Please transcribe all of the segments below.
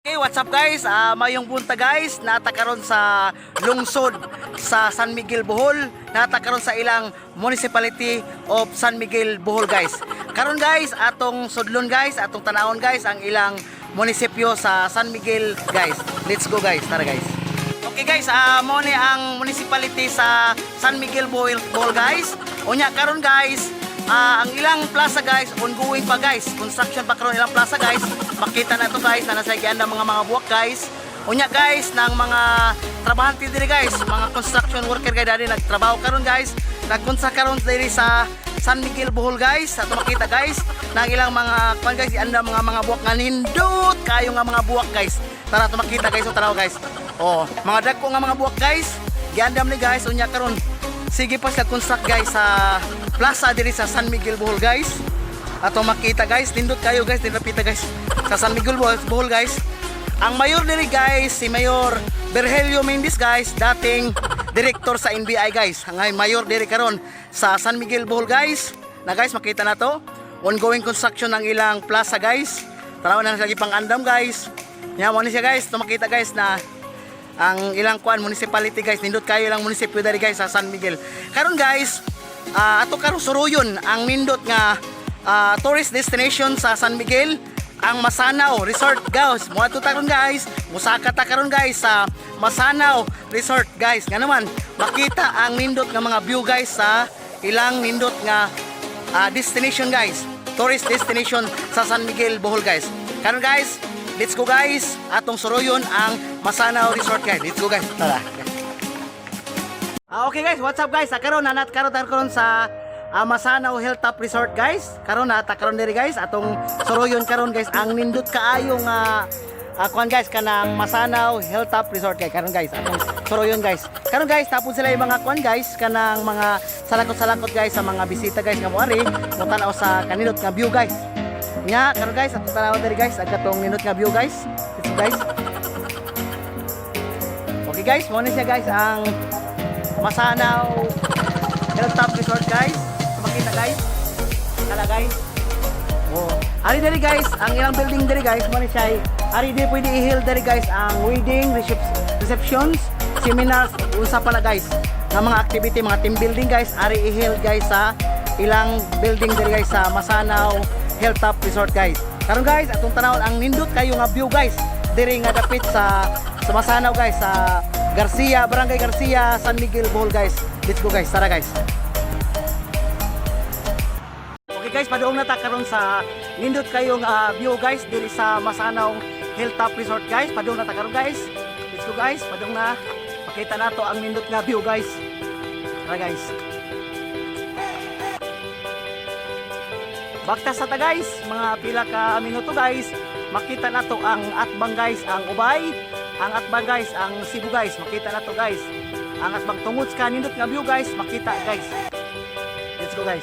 Okay, what's up guys? Mayong bunta guys, natakaron sa lungsod sa San Miguel, Bohol. Natakaron sa ilang municipality of San Miguel, Bohol guys. Karon guys, atong sudlon guys, atong tanawon guys ang ilang munisipyo sa San Miguel guys. Let's go guys, tara guys. Okay guys, mo ni ang municipality sa San Miguel, Bohol guys. Unya karon guys, ang ilang plaza guys, ongoing pa guys. Construction pa karon ilang plaza guys. Makita na to guys na nasa gian mga buwak guys. Unya guys ng mga trabahante diri guys, mga construction worker guys dali nagtrabaho karon guys. Nagkonsa karon diri sa San Miguel, Bohol guys. Ato makita guys ng ilang mga kwan guys, anda mga buwak nga nindot kayo nga mga buwak guys. Tara to makita guys, tanaw guys. Oh, mga dagko nga mga buwak guys. Giandam ni guys unya karon. Sige pa sa construct guys sa plaza diri sa San Miguel, Bohol guys. Ato makita guys, nindot kayo guys, nilapita guys sa San Miguel, Bohol guys. Ang mayor diri guys, si Mayor Virgilio Mendez guys, dating director sa NBI guys. Ang mayor diri karon sa San Miguel, Bohol guys. Na guys, makita na to. Ongoing construction ng ilang plaza guys. Tanaw na lagi pang andam guys. Yan mo ni siya guys, to makita guys na ang ilang kuan municipality guys, nindot kayo lang munisipyo diri guys sa San Miguel. Karon guys, ato karong suruyon ang nindot nga tourist destination sa San Miguel, ang Masanaw Resort guys. Mo ato karon guys, musaka ta karon guys sa Masanaw Resort guys. Nga naman makita ang nindot nga mga view guys sa ilang nindot nga destination guys, tourist destination sa San Miguel, Bohol guys. Karon guys, let's go guys, atong suruyon ang Masanaw Resort guys. Let's go guys. Tara. Okay guys, what's up guys? Karon karon sa Masanaw Hilltop Resort guys. Karon karon diri guys atong suruyon karon guys ang nindot kaayo nga kuan guys kanang Masanaw Hilltop Resort guys. Karon guys atong suruyon guys. Karon guys tapos sila yung mga kuan guys kanang mga salakot-salakot guys sa mga bisita guys nga moari mo tan-aw sa kanindot nga view guys. Nya karon guys atong tanaw diri guys ang katong nindot nga view guys. Ito guys. Okay guys, mo na siya guys ang Masanaw Hilltop Resort guys. Makita guys. Kala guys. Oh, ari diri guys, ang ilang building diri guys, mo ni siya. Ari diri pwede i-hill diri guys ang wedding, receptions, seminars, unsa pala guys. Nga mga activity, mga team building guys, ari i-hill guys sa ilang building diri guys sa Masanaw Hilltop Resort guys. Karon guys, atong tanawon ang nindot kayo nga view guys. Diri nga dapit sa Masanaw guys sa Garcia, Barangay Garcia, San Miguel, Bohol guys. Let's go guys, tara guys. Okay guys, paduong nata karon sa nindot kayong view guys diri sa Masanaw Hilltop Resort guys. Paduong nata karon guys. Let's go guys, paduong na pakita nato ang nindot nga view guys. Tara guys. Baktas sa ta guys, mga pila ka minuto guys, makita nato ang atbang guys, ang ubay, ang atbang guys, ang Cebu guys, makita nato guys. Ang atbang tungod sa nindot nga view guys, makita guys. Let's go guys.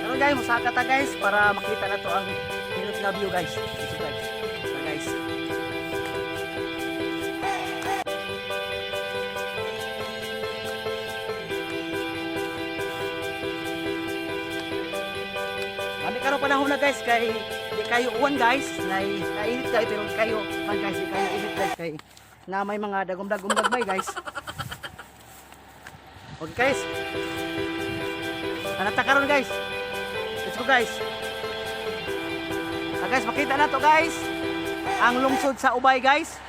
Karon guys, musaka ta guys para makita nato ang nindot nga view guys. Let's go guys. Tara guys. Ani karon panahon na guys kay di kayo uwan guys, nainit kayo pero kayo man guys, di kayo init guys kay na may mga dagom-dagom gagmay guys. Okay guys. Anata karon guys. Let's go guys. Guys, makita na to guys ang lungsod sa ubay guys.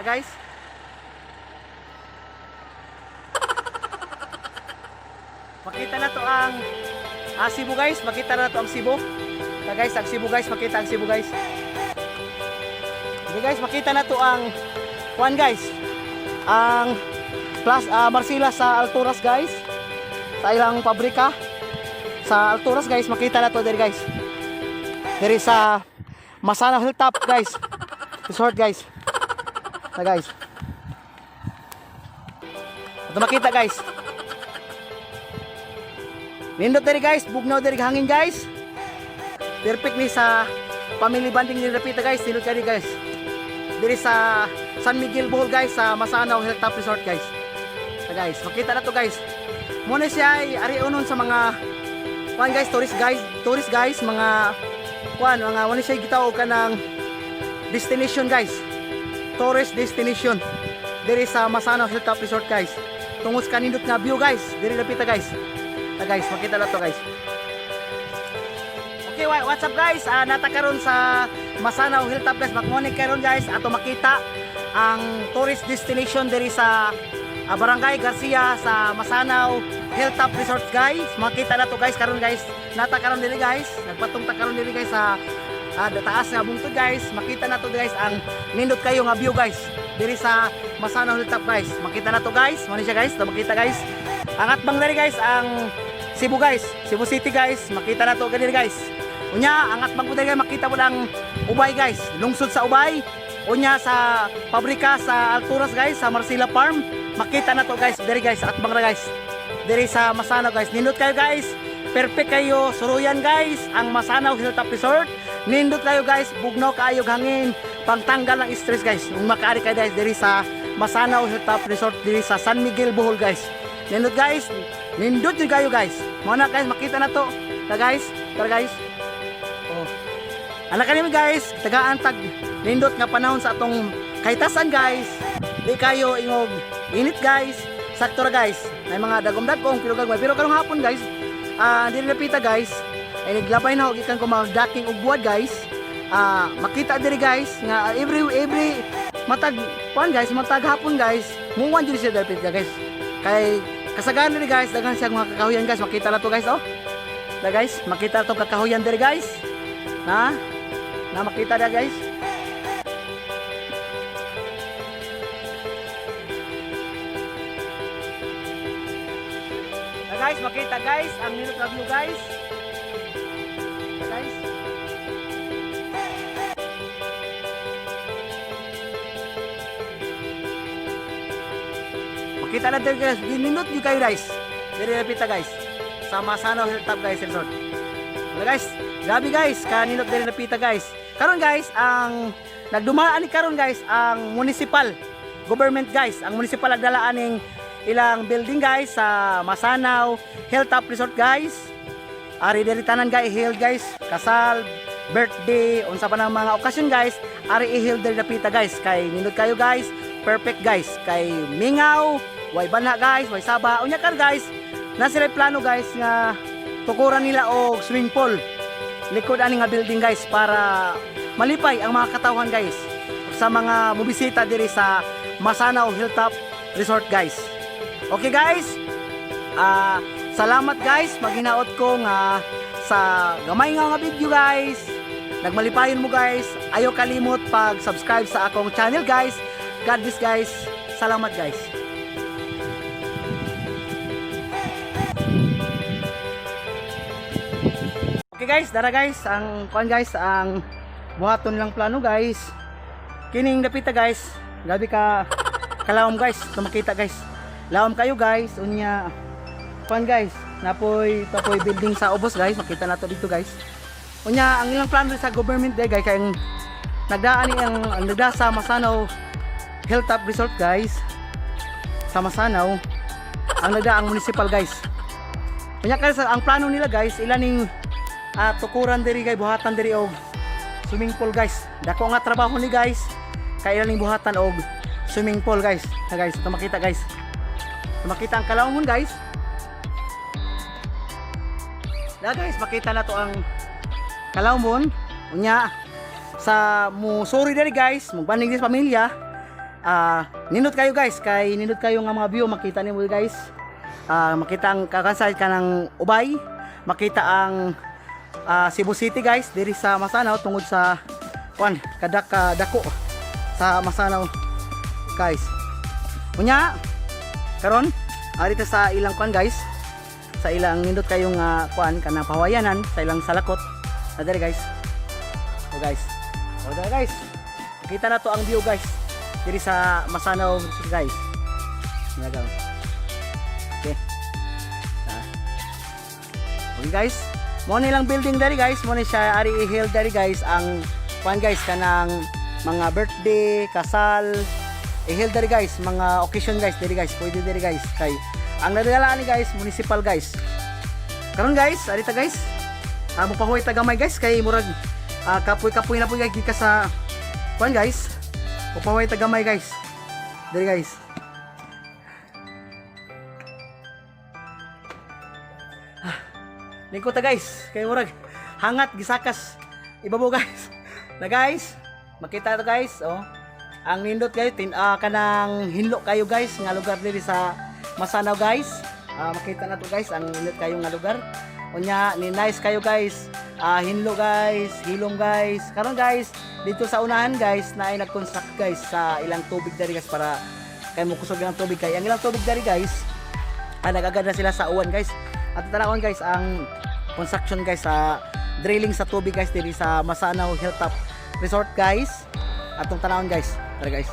Guys. Makita na to ang Cebu guys, makita na to ang Cebu. Guys, ang Cebu guys, makita ang Cebu guys. Okay guys, makita na to ang kuan guys. Ang plus Marcila sa Alturas guys. Sa ilang pabrika sa Alturas guys, makita na to diri guys. Diri sa Masanaw Hilltop guys. Resort guys. Guys. Ito makita guys. Nindot diri guys, bugnaw diri hangin guys. Perfect ni sa family bonding ni Rapita guys. Nindot diri guys. Diri sa San Miguel, Bohol guys, sa Masanaw Hilltop Resort guys. Guys, makita na to guys. Muna siya ay ari unon sa mga kuan guys, tourist guys, mga kuan mga wala siya gitawag ka ng destination guys. Tourist destination. Diri sa Masanaw Hilltop Resort guys. Tungos kanindot nga view guys. Diri lapita guys. Guys, makita na to guys. Okay, what's up guys? Nata karon sa Masanaw Hilltop guys. Magmonic karon guys ato makita ang tourist destination diri sa Barangay Garcia sa Masanaw Hilltop Resort guys. Makita na to guys karon guys. Nata karon diri guys. Nagpatong ta karon diri guys sa taas nga bungtod guys. Makita na to guys ang nindot kayo nga view guys. Diri sa Masanaw Hilltop guys. Makita na to guys. Mani siya guys. Makita guys. Ang atbang diri guys ang Cebu guys. Cebu City guys. Makita na to diri guys. Unya ang atbang ko diri guys makita mo lang Ubay guys. Lungsod sa Ubay. Unya sa pabrika sa Alturas guys sa Marcela Farm. Makita na to guys. Diri guys atbang ra guys. Diri sa Masanaw guys. Nindot kayo guys. Perfect kayo. Suruyan guys ang Masanaw Hilltop Resort. Nindot kayo guys. Bugnaw kaayog hangin. Pangtanggal ng stress guys. Kung makaari kayo guys diri sa Masanaw Hilltop Resort diri sa San Miguel Bohol guys. Nindot guys. Nindot yun kayo guys. Muna guys makita na to. Ta guys. Tara guys. Oh. Anak kanimi guys. Tagaan tag nindot nga panahon sa atong kahitasan guys. Di kayo ingog init guys. Sakto ra guys. May mga dagom-dagong pero gagmay. Pero karong hapon guys. Dili napita guys. Ay naglabay na og ikan ko mga daking ug buwad guys. Makita diri guys nga every matag kuan guys, matag hapon guys. Muwan diri siya dapit guys. Kay kasagaran diri guys, daghan siya mga kakahuyan guys. Makita na to guys oh. Da guys, makita na to kakahuyan diri guys. Na makita na guys. Da guys, makita guys ang nindot nga view guys. Da guys. Kita na dito guys, ginindot nyo kayo guys. Diri napita guys. Sa Masanaw Hilltop guys resort. Wala guys, grabe guys, kanindot diri napita guys. Karon guys, ang nagdumaan ni karon guys ang municipal government guys. Ang municipal nagdalaan ning ilang building guys sa Masanaw Hilltop Resort guys. Ari diri tanan guys, hill guys, kasal, birthday, unsa pa nang mga okasyon guys. Ari i-hill diri napita guys. Kay nindot kayo guys. Perfect guys. Kay mingaw, way bana guys, way saba. Unya kar guys, na sila plano guys nga tukuran nila og swimming pool. Likod ani nga building guys para malipay ang mga katawhan guys sa mga mobisita diri sa Masanaw Hilltop Resort guys. Okay guys. Salamat guys, maghinaot ko nga sa gamay nga video guys. Nagmalipayon mo guys. Ayo kalimot pag-subscribe sa akong channel guys. God bless guys. Salamat guys. Okay guys, dara guys, ang kuan guys, ang buhaton lang plano guys. Kining dapita guys, gabi ka kalawom guys, tumakita guys. Lawom kayo guys, unya kuan guys, napoy building sa ubos guys, makita nato dito guys. Unya ang ilang plano sa government day guys, kay nagdaan ni ang nagda sa Masanaw Hilltop Resort guys. Sa Masanaw ang nagda ang municipal guys. Unya guys, ang plano nila guys, ilaning tukuran diri guys, buhatan diri og swimming pool guys. Dako nga trabaho ni guys, kay ilaning buhatan og swimming pool guys. Ha guys, ito makita guys. Makita ang kalawon guys. Da guys, makita na to ang kalawon. Unya sa mo sorry diri guys, magbanig sa pamilya. Nindot kayo guys, kay nindot kayo nga mga view, makita nimo guys. Makita ang kakansay kanang Ubay, makita ang Cebu City guys diri sa Masanaw tungod sa kuan dako sa Masanaw guys. Unya karon arita sa ilang kuan guys, sa ilang nindot kayong kuan kanang pahawayanan sa ilang salakot na diri guys. O guys, o diri guys, kita na to ang view guys diri sa Masanaw guys. Nagaw. Okay. Okay guys, mo nilang building dari guys, mo ni siya ari i-hill dari guys ang kuan guys kanang mga birthday, kasal, i-hill dari guys, mga occasion guys diri guys, pwede diri guys. Kay ang nadala ni guys municipal guys. Karon guys, arita guys. Mo pahuway tagamay guys kay murag kapoy-kapoy na po guys gika sa kuan guys. Upaway tagamay guys. Diri guys. Lingko ta guys, kay murag hangat gisakas ibabaw guys. Na guys, makita to guys, oh. Ang nindot kayo kanang hinlo kayo guys nga lugar diri sa Masanaw guys. Makita na to guys ang nindot kayo nga lugar. Unya ni nice kayo guys. Hinlo guys, hilom guys. Karon guys, dito sa unahan guys na ay nag-construct guys sa ilang tubig dari guys para kay mo kusog ang tubig kay ang ilang tubig dari guys. Nagagad na sila sa uwan guys. At tanawon guys ang construction guys sa drilling sa tubig guys diri sa Masanaw Hilltop Resort guys. Atong tanawon guys. Tara guys.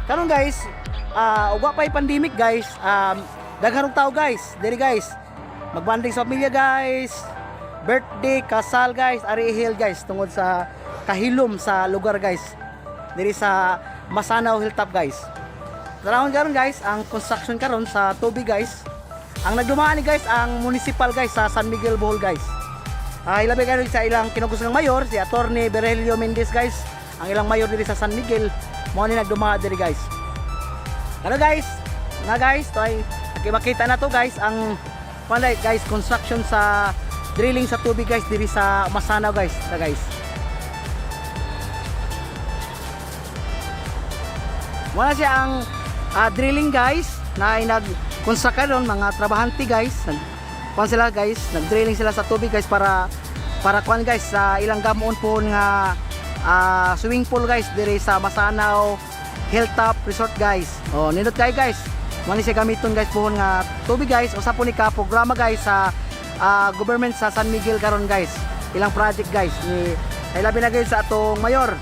Karon guys, ugwa pay pandemic guys. Dagharong tao guys. Diri guys. Magbanding sa pamilya guys. Birthday, kasal guys, ari hill guys tungod sa kahilom sa lugar guys. Diri sa Masanaw Hilltop guys. Tanawon karon guys ang construction karon sa tubig guys. Ang nagdumaan ni guys ang municipal guys sa San Miguel Bohol guys. Ilabi kayo sa ilang kinukusang mayor si Attorney Berhelio Mendez guys. Ang ilang mayor diri sa San Miguel mo ni nagdumaan diri guys. Ano guys? Na guys, to ay makita na to guys ang panay guys construction sa drilling sa tubig guys diri sa Masanaw guys. Ta guys. Wala siya ang drilling guys na ay nag-construct karon mga trabahante guys. Kuan sila guys, nag-drilling sila sa tubig guys para kuan guys sa ilang gamon po nga swimming pool guys diri sa Masanaw Hilltop Resort guys. Oh, nindot kayo guys. Mani siya gamiton guys po nga tubig guys. Usa po ni ka programa guys sa government sa San Miguel karon guys. Ilang project guys ni ay labi na guys sa atong mayor.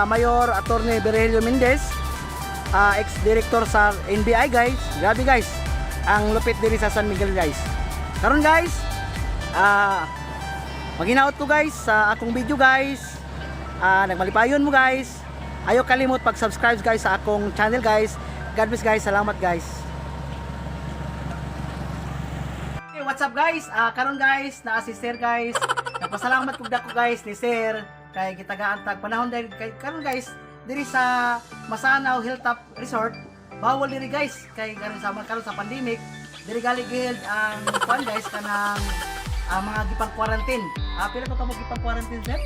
Mayor Attorney Berhelio Mendez. Ex-director sa NBI guys. Grabe guys. Ang lupit diri sa San Miguel guys. Karon guys, maginaot ko guys sa akong video guys. Nagmalipayon mo guys. Ayaw kalimot pag-subscribe guys sa akong channel guys. God bless guys. Salamat guys. Okay, what's up guys? Karon guys, naa si Sir guys. Nagpasalamat kog dako guys ni Sir kay gitagaan tag panahon dahil kay karon guys diri sa Masanaw Hilltop Resort. Bawal diri guys kay karon sa pandemic. Diri gali giheld ang kuan guys kanang mga gipang quarantine. Pila ka mo gipang quarantine Sir?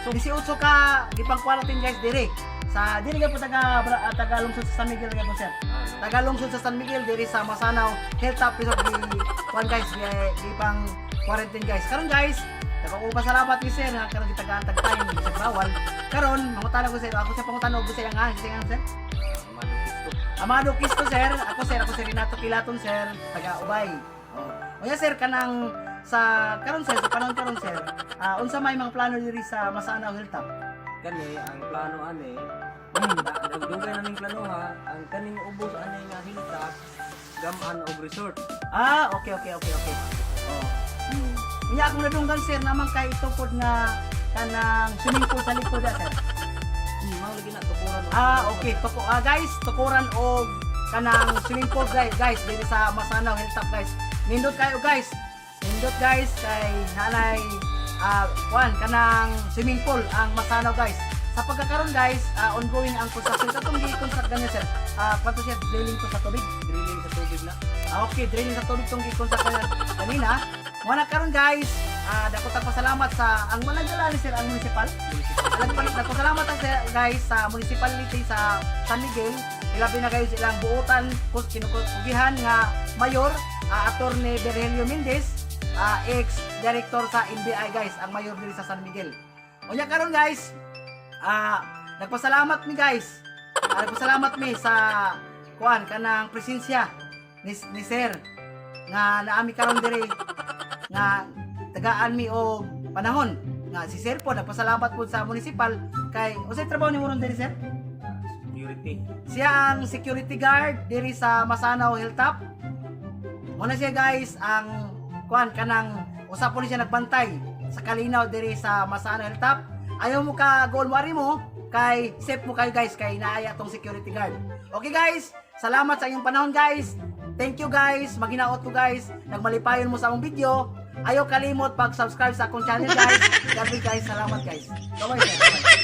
So 18 ka gipang quarantine guys diri. Sa diri gyud taga lungsod sa San Miguel gyud po Sir. Taga lungsod sa San Miguel diri sa Masanaw Hilltop Resort kuan guys gipang quarantine guys. Karon guys, nagpapasalamat ni Sir nga karon gitagaan tag time sa bawal. Karon mangutana ko Sir, ako sa pangutanog ko sa nga, Sir. Amado Kisto Sir, ako Sir Renato Kilaton Sir, taga Ubay. Oya Sir kanang sa karon Sir, sa panahon karon Sir, unsa may mga plano diri sa Masanaw Hilltop? Kani ang plano ani, dugay naming plano ha, ang kaning ubos ani nga hilltop gaman og resort. Okay. Oh. Iya akong nadunggan Sir naman kay itupod nga kanang swimming pool sa likod Sir. Mao lagi na tukuran. Okay. Guys, tukuran og kanang swimming pool guys diri sa Masanaw Hilltop guys. Nindot kayo guys. Nindot guys kay nanay kanang swimming pool ang Masanaw guys. Sa pagkakaroon guys, ongoing ang construction. Katong gi-construct ganyan Sir. Kwanto siya drilling to sa tubig? Drilling sa tubig na. Okay, drilling sa tubig tong gi-construct kanina. Muna karon guys, dako tag pasalamat sa ang managdala ni Sir ang municipal. Dako salamat guys sa municipality sa San Miguel. Ilabi na kayo silang buotan kinukugihan nga mayor Attorney Berhelio Mendez, ex-director sa NBI guys, ang mayor diri sa San Miguel. Unya karon guys, nagpasalamat mi guys. Nagpasalamat mi sa kuan kanang presensya ni Sir nga naami karon diri nga tagaan mi og panahon nga si Sir po nagpasalamat po sa municipal kay unsay trabaho nimo ron diri Sir? Security. Siya ang security guard diri sa Masanaw Hilltop. Muna siya guys ang kuan kanang usa po ni siya nagbantay sa kalinaw diri sa Masanaw Hilltop. Ayaw mo ka goal wari mo kay safe mo kayo guys kay naaya tong security guard. Okay guys, salamat sa inyong panahon guys. Thank you guys. Maginaot ko guys. Nagmalipayon mo sa among video. Ayaw kalimot pag-subscribe sa akong channel guys. God bless guys. Salamat guys. Bye-bye.